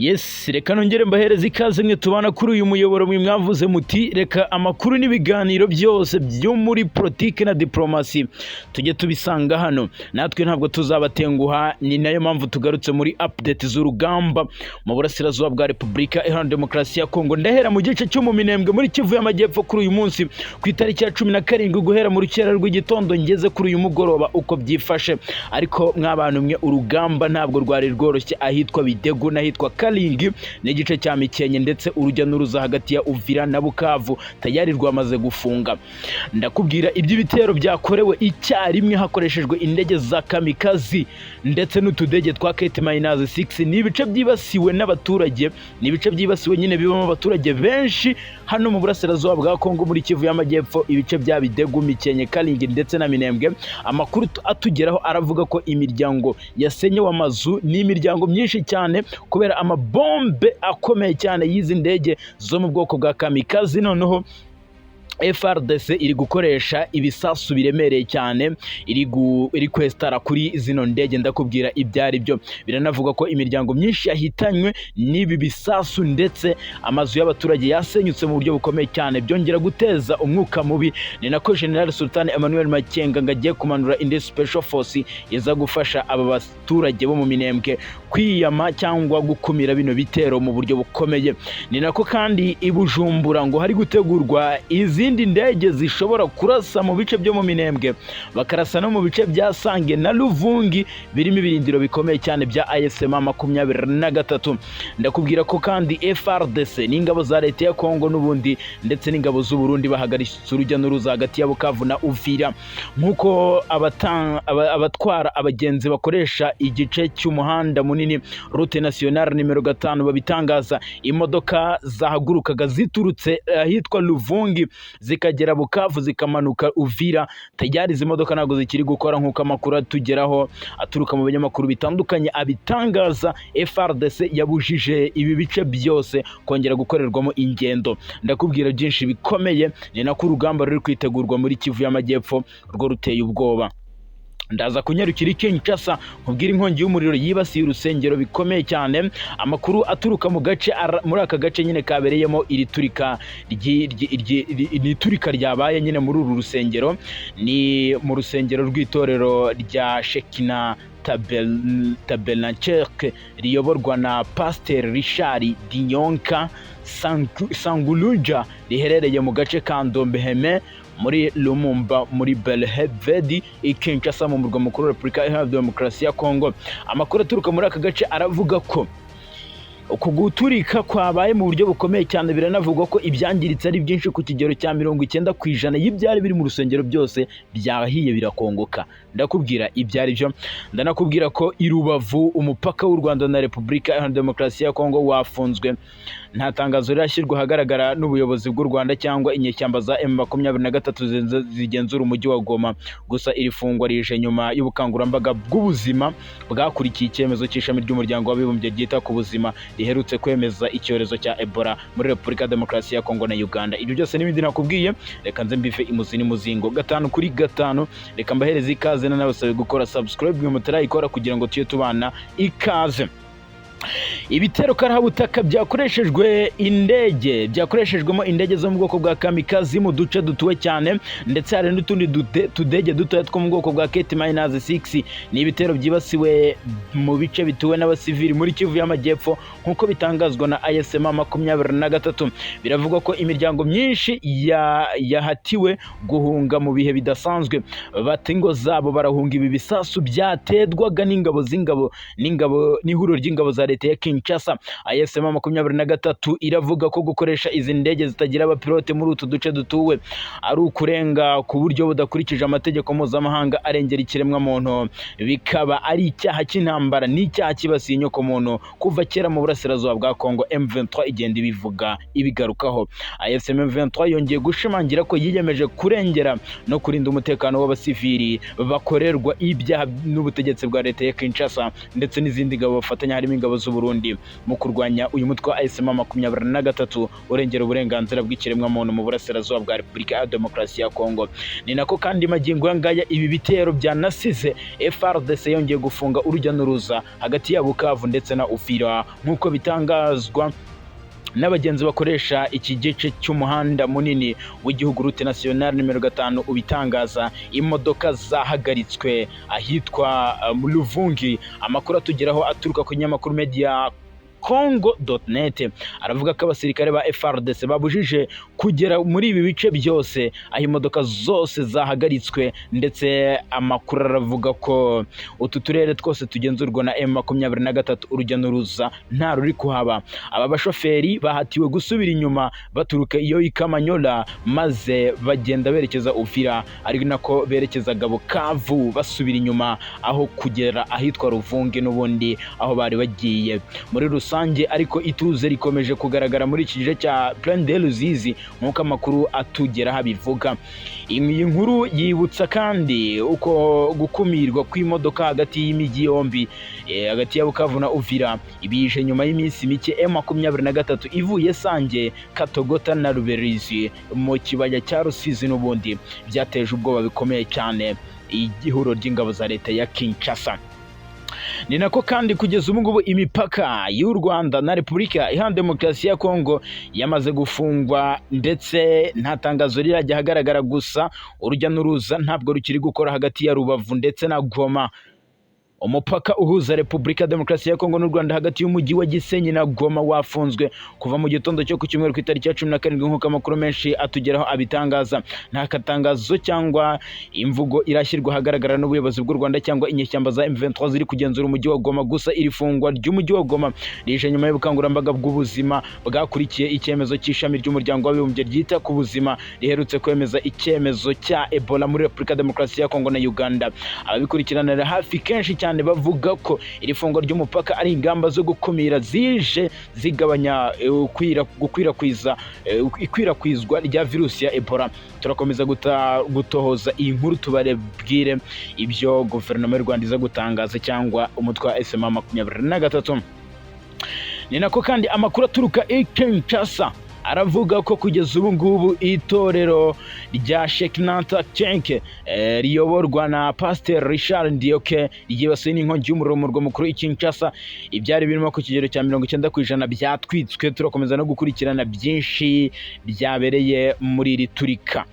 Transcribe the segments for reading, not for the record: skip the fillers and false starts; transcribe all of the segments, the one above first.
Yes, reka nongere mbahereze ikaze mwe tubana kuri uyu muyoboro mwavuze muti reka amakuru n'ibiganiro byose byo muri politiki na diplomasi tujye tubisanga hano. Natwe ntabwo tuzabatenguha, ni nayo mpamvu tugarutse muri update z'urugamba mu burasirazuba bwa Repubulika Iharanira Demokarasi ya Kongo. Ndahera mu gice cyo mu Minembwe muri Kivu y'Amajyepfo kuri uyu munsi ku itariki ya 17 guhera mu rukera rw'igitondo ngeze kuri uyu mugoroba uko byifashe. Ariko mw'abantu mwe urugamba ntabwo rwari rworoshye ahitwa Bidegu n'ahitwa Kalingi n'igice cya Mikenye, ndetse urujya n'uruza hagati ya Uvira na Bukavu tayari rwamaze gufunga. Ndakubwira iby'ibitero byakorewe icyarimwe hakoreshejwe indege za kamikazi ndetse n'utudege twa Ket-6. Ni ibice byibasiwe n'abaturage, ni ibice byibasiwe nyine bibamo abaturage benshi hano mu burasirazuba bwa Kongo muri Kivu y'Amajyepfo, ibice bya Bidegu, Mikenye, Kalingi ndetse na Minembwe. Amakuru atugeraho aravuga ko imiryango yasenyewe amazu n'imiryango myinshi cyane kubera amabombe akomeye cyane y'izi ndege zo mu bwoko bwa kamikazi. Noneho FRDC iri gukoresha ibisasu biremereye cyane, iri kwestara kuri zino ndege. Ndakubwira ibyari byo, biranavuga ko imiryango myinshi yahitanywe n'ibi bisasu, ndetse amazu y'abaturage yasenyutse mu buryo bukomeye cyane, byongera guteza umwuka mubi. Ni nako General Sultan Emmanuel Makenga ngagiye kumanura indi special force iza gufasha aba baturage bo mu Minembwe kwiyama cyangwa gukumira bino bitero mu buryo bukomeye. Ni nako kandi i Bujumbura ngo hari gutegurwa izindi ndege zishobora kurasa mu bice byo mu Minembwe, bakarasa no mu bice bya Sange na Luvungi birimo ibirindiro bikomeye cyane bya ASM 23. Ndakubwira ko kandi FRDC n'ingabo za leta ya Kongo n'ubundi ndetse n'ingabo z'u Burundi bahagaritse urujya n'uruza hagati ya Bukavu na Uvira, nk'uko abatwara abagenzi bakoresha igice cy'umuhanda munini route nationale nimero 5 babitangaza. Imodoka zahagurukaga ziturutse ahitwa Luvungi zikagera Bukavu zikamanuka Uvira, tayari izi modoka ntabwo zikiri gukora nk'uko amakuru atugeraho aturuka mu binyamakuru bitandukanye abitangaza. FRDC yabujije ibi bice byose kongera gukorerwamo ingendo. Ndakubwira byinshi bikomeye, ni nako urugamba ruri kwitegurwa muri Kivu y'Amajyepfo rwo ruteye ubwoba. Ndaza kunyarukira Kinshasa nkubwira inkongi y'umuriro yibasiye urusengero bikomeye cyane. Amakuru aturuka mu gace muri aka gace nyine kabereyemo iri turika ryabaye nyine muri uru rusengero, ni mu rusengero rw'itorero rya Shekina Tabernacle riyoborwa na Pasteur Richard Dinyonka Sanguluja, riherereye mu gace ka Ndombeheme muri Lumumba muri Belhevedi i Kinshasa mu murwa mukuru wa Repubulika Iharanira Demokarasi ya Kongo. Amakuru aturuka muri aka gace aravuga ko uku guturika kwabaye mu buryo bukomeye cyane, biranavugwa ko ibyangiritse ari byinshi ku kigero cya 90% y'ibyari biri mu rusengero byose byahiye birakongoka. Ndakubwira ibyari byo, ndanakubwira ko i Rubavu umupaka w'u Rwanda na Repubulika Iharanira Demokarasi ya Kongo wafunzwe. Nta tangazo rirashyirwa ahagaragara n'ubuyobozi bw'u Rwanda cyangwa inyeshyamba za M23 zigenzura umujyi wa Goma. Gusa iri fungwa rije nyuma y'ubukangurambaga bw'ubuzima bwakurikiye icyemezo cy'ishami ry'umuryango w'abibumbye ryita ku buzima riherutse kwemeza icyorezo cya Ebola muri Repubulika Demokarasi ya Kongo na Uganda. Ibyo byose n'ibindi nakubwiye, reka nze mbive imuzi n'umuzingo 5 kuri 5. Reka mbahereze ikaze n'abasabe gukora subscribe mwe mutarayikora kugira ngo tuye tubana ikaze. Ibitero karahabutaka byakoreshejwemo indege zo mu bwoko bwa kamikazi mu duce dutuwe cyane, ndetse hari n'utundi tudege dutoya two mu bwoko bwa Ket-6. Ni ibitero byibasiwe mu bice bituwe n'abasivili muri Kivu y'Amajyepfo nk'uko bitangazwa na ASM 23. Biravugwa ko imiryango myinshi yahatiwe guhunga mu bihe bidasanzwe, bati ngo zabo barahunga ibi bisasu byatedwaga n'ihuriro ry'ingabo za leta ya Kinshasa. ASM 23 iravuga ko gukoresha izi ndege zitagira abapilote muri utu duce dutuwe ari ukurenga ku buryo budakurikije amategeko mpuzamahanga arengera ikiremwa muntu, bikaba ari icyaha cy'intambara n'icyaha kibasiye inyoko muntu kuva kera mu burasirazuba bwa Kongo. M23 igenda ibivuga ibigarukaho. ASM 23 yongeye gushimangira ko yiyemeje kurengera no kurinda umutekano w'abasivili bakorerwa ibyaha n'ubutegetsi bwa leta ya Kinshasa ndetse n'izindi ngabo bafatanya harimo ingabo z'u Burundi Burundi mu kurwanya uyu mutwe wa M23 urengera uburenganzira bw'ikiremwamuntu mu burasirazuba bwa Repubulika ya Demokarasi ya Kongo. Ni nako kandi magingo ngaya ibi bitero byanasize FARDC yongeye gufunga urujya n'uruza hagati ya Bukavu ndetse na Uvira nk'uko bitangazwa n'abagenzi bakoresha iki gice cy'umuhanda munini w'igihugu route nationale nimero 5 ubitangaza. Imodoka zahagaritswe ahitwa mu Luvungi. Amakuru atugeraho aturuka ku nyamakuru media Congo.net aravuga ko abasirikare ba FARDC babujije kugera muri ibi bice byose aho imodoka zose zahagaritswe, ndetse amakuru aravuga ko utu turere twose tugenzurwa na M23 urujya n'uruza nta ruri kuhaba. Aba bashoferi bahatiwe gusubira inyuma baturuka iyo Ikamanyola maze bagenda berekeza Uvira, ari nako berekezaga Bukavu basubira inyuma aho kugera ahitwa Ruvungi n'ubundi aho bari bagiye. Muri rusange ariko ituze rikomeje kugaragara muri iki gice cya Plaine de Ruzizi nk'uko amakuru atugera habivuga. Iyi nkuru yibutsa kandi uko gukumirwa kw'imodoka hagati y'imijyi yombi hagati ya Bukavu na Uvira ibije nyuma y'iminsi mike M23 ivuye Sange, Katogota na Ruberizi mu kibaya cya Rusizi n'ubundi byateje ubwoba bikomeye cyane igihuro ry'ingabo za leta ya Kinshasa. Ni nako kandi kugeza ubu ngubu imipaka y'u Rwanda na Repubulika Iharanira Demokarasi ya Kongo yamaze gufungwa, ndetse nta tangazo rirajya hagaragara, gusa urujya n'uruza ntabwo rukiri gukora hagati ya Rubavu ndetse na Goma. Umupaka uhuza Repubulika Demokarasi ya Kongo n'u Rwanda hagati y'umujyi wa Gisenyi na Goma wafunzwe kuva mu gitondo cyo ku cyumweru ku itariki ya 17 nk'uko amakuru menshi atugeraho abitangaza. Nta katangazo cyangwa imvugo irashyirwa hagaragara n'ubuyobozi bw'u Rwanda cyangwa inyeshyamba za M23 ziri kugenzura umujyi wa Goma, gusa iri fungwa ry'umujyi wa Goma rije nyuma y'ubukangurambaga bw'ubuzima bwakurikiye icyemezo cy'ishami ry'umuryango w'abibumbye ryita ku buzima riherutse kwemeza icyemezo cya Ebola muri Repubulika Demokarasi ya Kongo na Uganda. Ababikurikiranira hafi kenshi cyane bavuga ko iri fungwa ry'umupaka ari ingamba zo gukumira zije zigabanya ikwirakwizwa rya virusi ya Ebola. Turakomeza gutohoza iyi nkuru tubarebwire ibyo guverinoma y'u Rwanda iza gutangaza cyangwa umutwe wa M23. Ni nako kandi amakuru aturuka i Kinshasa aravuga ko kugeza ubu ngubu itorero rya Shekinah Cenke riyoborwa na Pastor Richard Ndioke ryibasiwe n'inkongi y'umuriro mu murwa mukuru i Kinshasa. Ibyari birimo ku kigero cya 90% byatwitswe. Turakomeza no gukurikirana byinshi byabereye muri iri turika.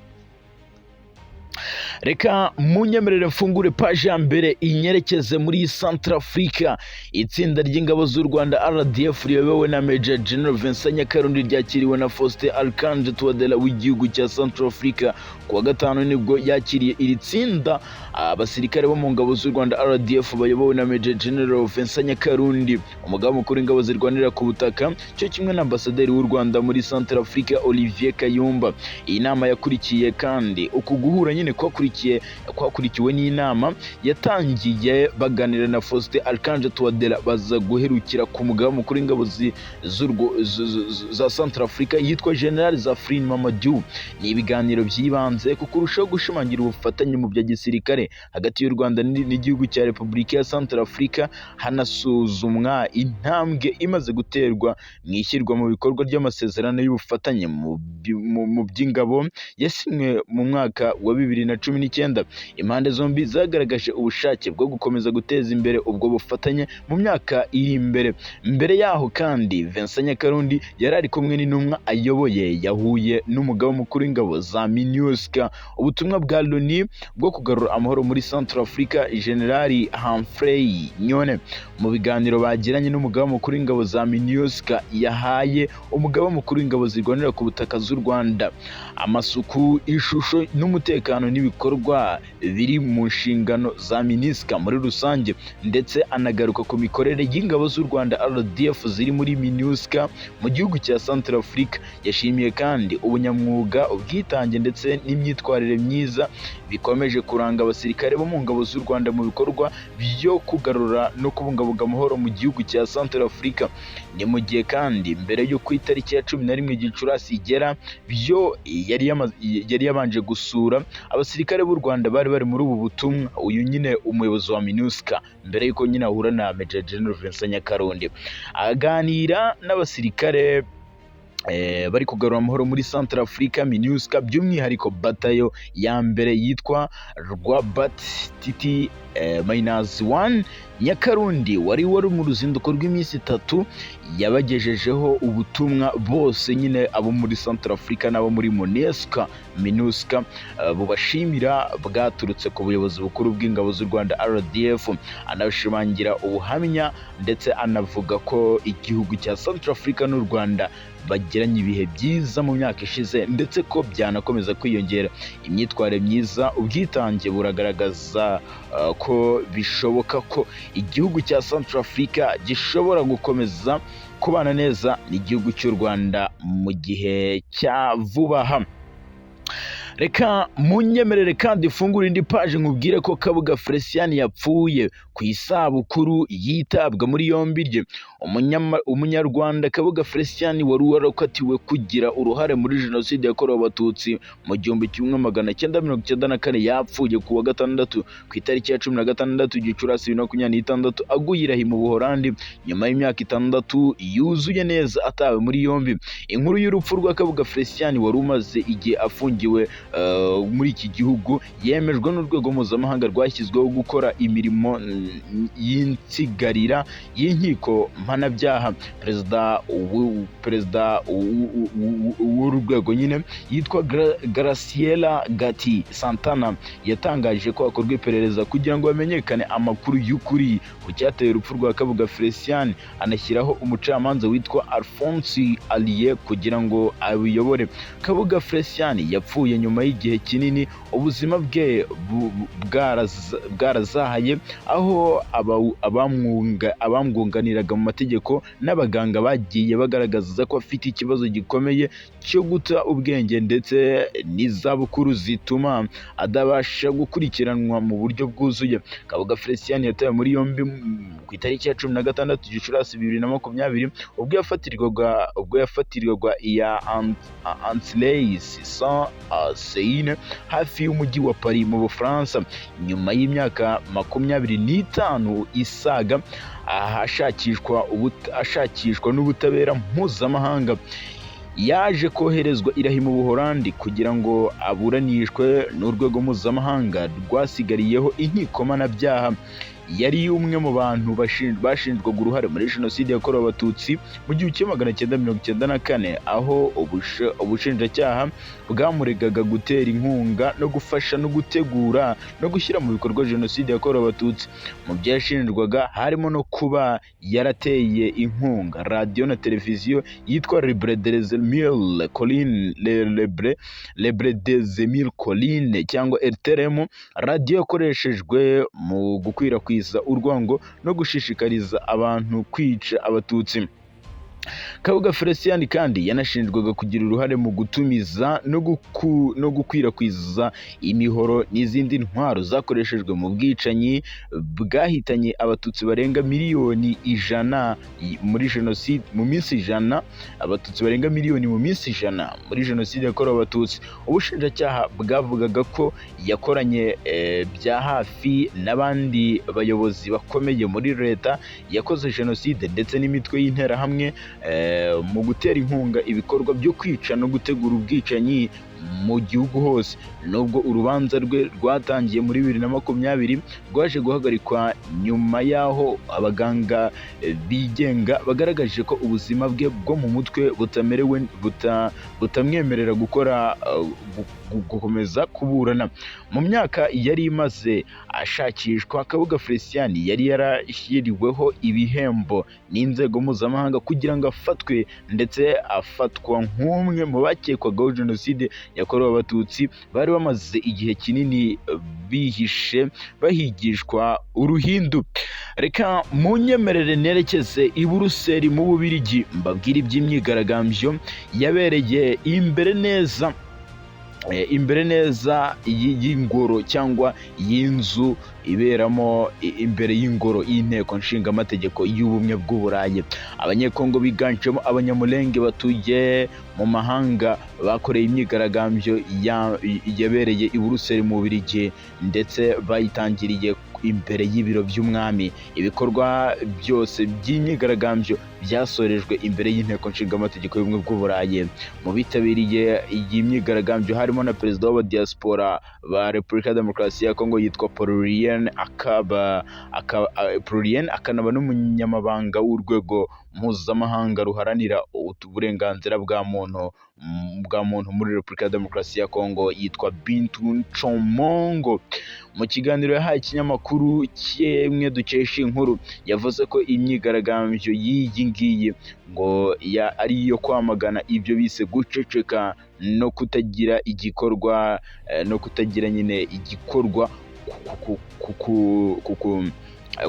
Reka munyemerere mfungure page ya mbere inyerekeze muri Centrafrica. Itsinda ry'ingabo z'u Rwanda RDF riyobowe na Major General Vincent Nyakarundi ryakiriwe na Faustin Archange Touadera w'igihugu cya Centrafrica. Kuwa gatanu nibwo yakiriye iri tsinda abasirikare bo mu ngabo z'u Rwanda RDF bayobowe na Major General Vincent Nyakarundi, umugaba mukuru w'ingabo zirwanira ku butaka, cyo kimwe na ambasaderi w'u Rwanda muri Centrafrica Olivier Kayumba. Iyi nama yakurikiye kandi uku guhura nyine kwakurikiwe n'inama yatangiye baganira na Faustin Archange Touadera baza guherukira ku mugaba mukuru w'ingabo za Centrafrica yitwa General Zafrin Mamadou. Ni ibiganiro byibanze ku kurushaho gushimangira ubufatanye mu bya gisirikare hagati y'u Rwanda n'igihugu cya Repubulika ya Centrafrica, hanasuzumwa intambwe imaze guterwa mu ishyirwa mu bikorwa ry'amasezerano y'ubufatanye mu by'ingabo yasinywe mu mwaka wa 2019. Impande zombi zagaragaje ubushake bwo gukomeza guteza imbere ubwo bufatanye mu myaka iri imbere. Mbere yaho kandi Vincent Nyakarundi yari ari kumwe n'intumwa ayoboye yahuye n'umugaba mukuru w'ingabo za MINUSCA. Ubutumwa bwa Loni bwo kugarura amahoro muri Centrafrica General Humphrey Nyone mu biganiro bagiranye n'umugaba mukuru w'ingabo za MINUSCA yahaye umugaba mukuru w'ingabo zirwanira ku butaka z'u Rwanda amasuku, ishusho n'umutekano n'ibikorwa biri mu nshingano za MINUSCA muri rusange, ndetse anagaruka ku mikorere y'ingabo z'u Rwanda RDF ziri muri MINUSCA mu gihugu cya Centrafrica. Yashimiye kandi ubunyamwuga, ubwitange ndetse n'imyitwarire myiza bikomeje kuranga abasirikare bo mu ngabo z'u Rwanda mu bikorwa byo kugarura no kubungabunga amahoro mu gihugu cya Centrafrica. Ni mu gihe kandi mbere yo ku itariki ya 11 Gicurasi igera byo yari yabanje gusura abasirikare b'u Rwanda bari muri ubu butumwa uyu nyine umuyobozi wa MINUSCA mbere yuko nyine ahura na Major General Vincent Nyakarundi aganira n'abasirikare bari kugarura amahoro muri Centrafrica. MINUSCA by'umwihariko batayo ya mbere yitwa Rwabat Titi -1 Nyakarundi wari mu ruzinduko rw'iminsi 3 yabagejejeho ubutumwa bose nyine abo muri Centrafrica n'abo muri MINUSCA bubashimira bwaturutse ku buyobozi bukuru bw'ingabo z'u Rwanda RDF, anabashimangira ubuhamya ndetse anavuga ko igihugu cya Centrafrica n'u Rwanda bagiranye ibihe byiza mu myaka ishize ndetse ko byanakomeza kwiyongera. Imyitwarire myiza, ubwitange buragaragaza ko bishoboka ko igihugu cya Centrafrica gishobora gukomeza kubana neza n'igihugu cy'u Rwanda mu gihe cya vuba aha. Reka munyemerere kandi ifungura indi page nkubwire ko Kabuga Felicien yapfuye ku isabukuru yitabwa muri yombi rye. Umunyarwanda Kabuga Felicien wari warakatiwe kugira uruhare muri jenoside yakorewe abatutsi mu 1994 yapfuye ku wa gatandatu ku itariki ya 16 Gicurasi 2026 aguye irahi mu Buholandi nyuma y'imyaka 6 yuzuye neza atawe muri yombi. Inkuru y'urupfu rwa Kabuga Felicien wari umaze igihe afungiwe muri iki gihugu yemejwe n'urwego mpuzamahanga rwashyizweho gukora imirimo y'insigarira y'inkiko mpanabyaha. Perezida w'urwego nyine yitwa Graciela Gatti Santana yatangaje ko hakorwa iperereza kugira ngo bamenyekane amakuru y'ukuri ku cyateye urupfu rwa Kabuga Felicien, anashyiraho umucamanza witwa Alphonse Allier kugira ngo abiyobore. Kabuga Felicien yapfuye nyuma y'igihe kinini ubuzima bwe bwarazahaye, aho abamwunganiraga mu mategeko n'abaganga bagiye bagaragaza ko afite ikibazo gikomeye cyo guta ubwenge ndetse n'izabukuru zituma adabasha gukurikiranwa mu buryo bwuzuye. Kabuga Felicien yatawe muri yombi ku itariki ya 16 Gicurasi 2020 ubwo yafatirwaga iya Antilles-Saint-Seine hafi y'umujyi wa Paris mu Bufaransa. Nyuma y'imyaka 25 isaga ashakishwa n'ubutabera mpuzamahanga, yaje koherezwa irahi mu Buholandi kugira ngo aburanishwe n'urwego mpuzamahanga rwasigariyeho inkiko mpanabyaha. Yari umwe mu bantu bashinjwaga uruhare muri jenoside yakorewe abatutsi mu 1994, aho ubushinjacyaha bwamuregaga gutera inkunga no gufasha no gutegura no gushyira mu bikorwa jenoside yakorewe abatutsi. Mu byo yashinjwaga harimo no kuba yarateye inkunga radiyo na televiziyo yitwa Libre des Mille Collines cyangwa RTRM, radiyo yakoreshejwe mu gukwirakwiza urwango no gushishikariza abantu kwica abatutsi. Kabuga Felicien kandi yanashinjwaga kugira uruhare mu gutumiza no gukwirakwiza imihoro n'izindi ntwaro zakoreshejwe mu bwicanyi bwahitanye abatutsi barenga miliyoni 100 muri jenoside mu minsi 100, abatutsi barenga miliyoni mu minsi 100 muri jenoside yakorewe abatutsi. Ubushinjacyaha bwavugaga ko yakoranye bya hafi n'abandi bayobozi bakomeye muri leta yakoze jenoside ndetse n'imitwe y'interahamwe mu gutera inkunga ibikorwa byo kwica no gutegura ubwicanyi mu gihugu hose. Nubwo urubanza rwe rwatangiye muri 2020 rwaje guhagarikwa nyuma y'aho abaganga bigenga bagaragaje ko ubuzima bwe bwo mu mutwe butamwemerera gukomeza kuburana. Mu myaka yari imaze ashakishwa, Kabuga Felicien yari yarashyiriweho ibihembo n'inzego mpuzamahanga kugira ngo afatwe ndetse afatwa nk'umwe mu bakekwagaho jenoside yakorewe abatutsi bari bamaze igihe kinini bihishe bahigishwa uruhindu. Reka munyemerere nerekeze i Buruseli mu Bubiligi mbabwire iby'imyigaragambyo yabereye imbere neza imbere neza y'ingoro cyangwa y'inzu iberamo imbere y'ingoro y'inteko nshingamategeko y'ubumwe bw'uburayi. Abanyekongo biganjemo abanyamulenge batuye mu mahanga bakoreye imyigaragambyo yabereye i Buruseli mu Bubiligi ndetse bayitangiriye imbere y'ibiro by'umwami. Ibikorwa byose by'imyigaragambyo byasorejwe imbere y'inteko nshingamategeko y'ubumwe bw'uburayi. Mu bitabiriye iyi myigaragambyo harimo na perezida wa diaspora ba Repubulika ya Demokarasi ya Kongo yitwa Paulien akanaba n'umunyamabanga w'urwego mpuzamahanga ruharanira uburenganzira bwa muntu muri Repubulika ya Demokarasi ya Kongo yitwa Bintu Nchomongo. Mu kiganiro yahaye ikinyamakuru kimwe dukesha inkuru yavuze ko imyigaragambyo y'iyi ngiyi ngo ari iyo kwamagana ibyo bise guceceka no kutagira igikorwa nyine igikorwa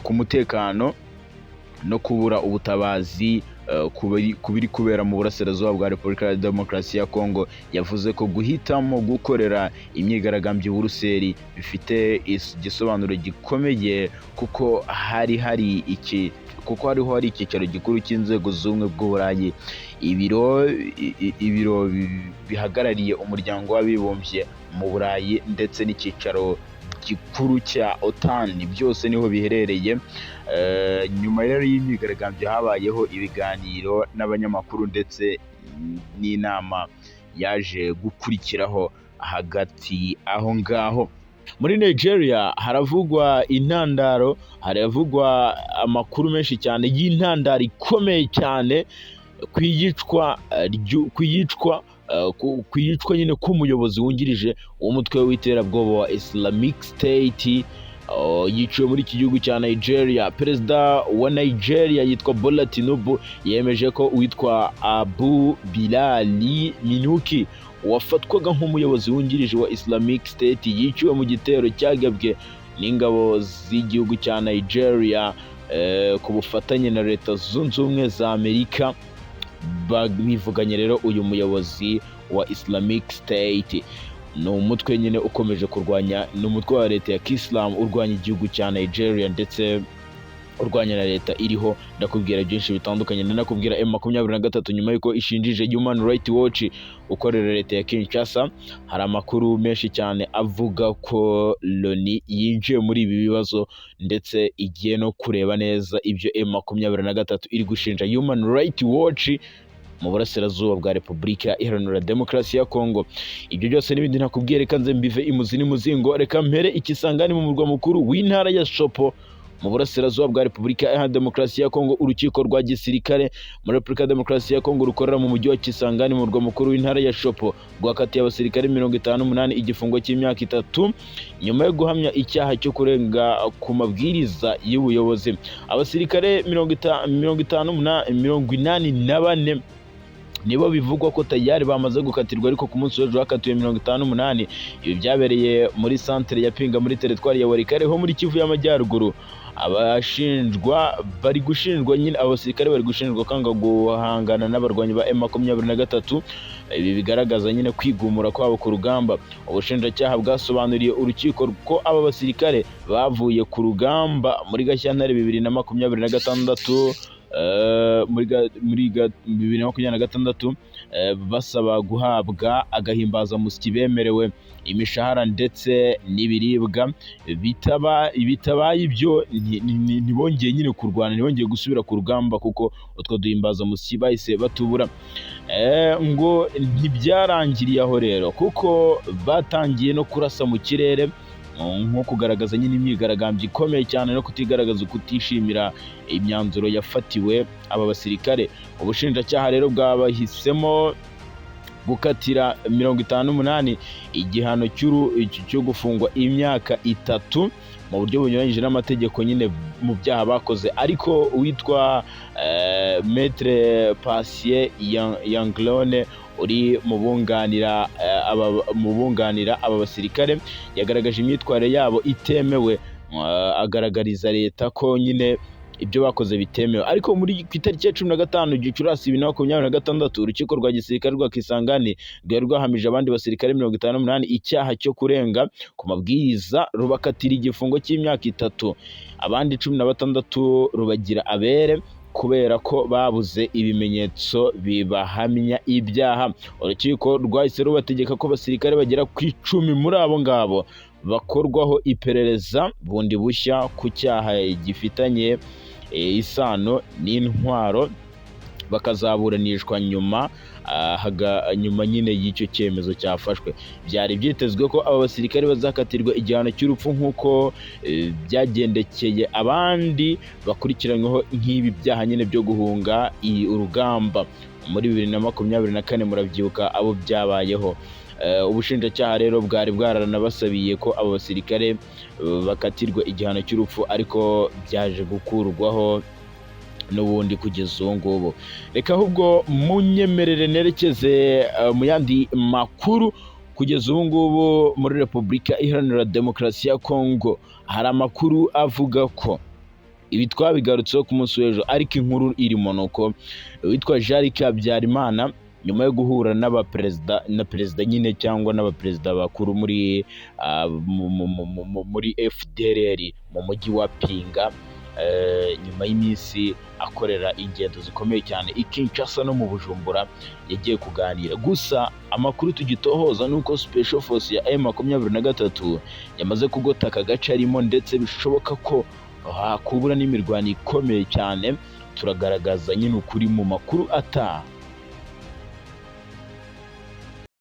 ku mutekano no kubura ubutabazi ku biri kubera mu burasirazuba bwa Repubulika ya Demokarasi ya Kongo. Yavuze ko guhitamo gukorera imyigaragambyo i Buruseli bifite igisobanuro gikomeye kuko hariho icyicaro gikuru cy'inzego z'ubumwe bw'uburayi. Ibiro bihagarariye umuryango w'abibumbye mu Burayi ndetse n'icyicaro gikuru cya OTAN byose niho biherereye. Nyuma rero y'imyigaragambyo habayeho ibiganiro n'abanyamakuru ndetse n'inama yaje gukurikiraho hagati aho ngaho. Muri Nigeria haravugwa amakuru menshi cyane y'intandaro ikomeye cyane kwiyicwa nyine k'umuyobozi wungirije w'umutwe w'iterabwoba wa Islamic State yiciwe muri iki gihugu cya Nigeria. Perezida wa Nigeria yitwa Bola Tinubu yemeje ko uwitwa Abu Bilali Minuki wafatwaga nk'umuyobozi wungirije wa Islamic State yiciwe mu gitero cyagabwe n'ingabo z'igihugu cya Nigeria ku bufatanye na Leta Zunze Ubumwe za Amerika. Bivuganye rero uyu muyobozi wa Islamic State ni umutwe nyine ukomeje kurwanya, ni umutwe wa leta ya Kisilamu urwanya igihugu cya Nigeria ndetse urwanya na leta iriho. Ndakubwira byinshi bitandukanye, ndakubwira M23 nyuma yuko ishinjije Human Rights Watch ukorera leta ya Kinshasa. Hari amakuru menshi cyane avuga ko Loni yinjiye muri ibi bibazo ndetse igiye no kureba neza ibyo M23 iri gushinja Human Rights Watch mu burasirazuba bwa Repubulika Iharanira Demokarasi ya Kongo. Ibyo byose n'ibindi nakubwiye, reka nze mbive imuzi n'imuzingo. Reka mpere Ikisangani mu murwa mukuru w'intara ya Shopo mu burasirazuba bwa Repubulika Iharanira Demokarasi ya Kongo. Urukiko rwa gisirikare muri Repubulika ya Demokarasi ya Kongo rukorera mu mujyi wa Kisangani mu murwa mukuru w'intara ya Shopo rwakatiye abasirikare 58 igifungo cy'imyaka 3 nyuma yo guhamya icyaha cyo kurenga ku mabwiriza y'ubuyobozi. Abasirikare 84 nibo bivugwa ko tayari bamaze gukatirwa, ariko ku munsi w'ejo hakatiwe 58. Ibi byabereye muri centre ya Pinga muri teritwari ya Walikale ho muri Kivu y'Amajyaruguru. Bari gushinjwa nyine, abasirikare bari gushinjwa kanga guhangana n'abarwanyi ba M23. Ibi bigaragaza nyine kwigumura kwabo ku rugamba. Ubushinjacyaha bwasobanuriye urukiko ko aba basirikare bavuye ku rugamba muri Gashyantare 2026 muri 2026 basaba guhabwa agahimbazamusyi, bemerewe imishahara ndetse n'ibiribwa. Bitabaye ibyo ntibongeye nyine kurwana, ntibongeye gusubira ku rugamba kuko utwo duhimbazamusyi bahise batubura. Ngo ntibyarangiriye aho rero kuko batangiye no kurasa mu kirere nko kugaragaza nyine imyigaragambyo ikomeye cyane no kutigaragaza, kutishimira imyanzuro yafatiwe aba basirikare. Ubushinjacyaha rero bwabahisemo gukatira 58 igihano cyo gufungwa imyaka 3 mu buryo bunyuranyije n'amategeko nyine mu byaha bakoze. Ariko uwitwa Maître Patient Yanglone uri mu bunganira aba basirikare yagaragaje imyitwarire yabo itemewe, agaragariza leta ko nyine ibyo bakoze bitemewe. Ariko muri ku itariki ya 15 Gicurasi 2026 urukiko rwa gisirikare rwa Kisangani rwari rwahamije abandi basirikare 58 icyaha cyo kurenga ku mabwiriza rubakatira igifungo cy'imyaka 3, abandi 16 rubagira abere kubera ko babuze ibimenyetso bibahamya ibyaha. Urukiko rwahise rubategeka ko abasirikare bagera ku 10 muri abo ngabo bakorwaho iperereza bundi bushya ku cyaha gifitanye isano n'intwaro, bakazaburanishwa nyuma nyine y'icyo cyemezo cyafashwe. Byari byitezwe ko aba basirikare bazakatirwa igihano cy'urupfu nk'uko byagendekeye abandi bakurikiranyweho nk'ibi byaha nyine byo guhunga urugamba muri 2024. Murabyibuka abo byabayeho. Ubushinjacyaha rero bwari bwaranabasabiye ko abo basirikare bakatirwa igihano cy'urupfu, ariko byaje gukurwaho n'ubundi kugeza ubu ngubu. Reka ahubwo munyemerere nerekeze mu yandi makuru. Kugeza ubu ngubu muri Repubulika Iharanira Demokarasi ya Kongo hari amakuru avuga ko ibi twabigarutseho ku munsi w'ejo, ariko inkuru irimo nuko witwa Jean-Luc Habyarimana nyuma yo guhura perezida nyine cyangwa n'abaperezida bakuru muri FDLR mu mujyi wa Pinga, nyuma y'iminsi akorera ingendo zikomeye cyane i Kinshasa no mu Bujumbura, yagiye kuganira. Gusa amakuru tugitohoza nuko Special Force ya M23 yamaze kugota aka gace arimo, ndetse bishoboka ko hakubura n'imirwano ikomeye cyane. Turagaragaza nyine ukuri mu makuru ataha.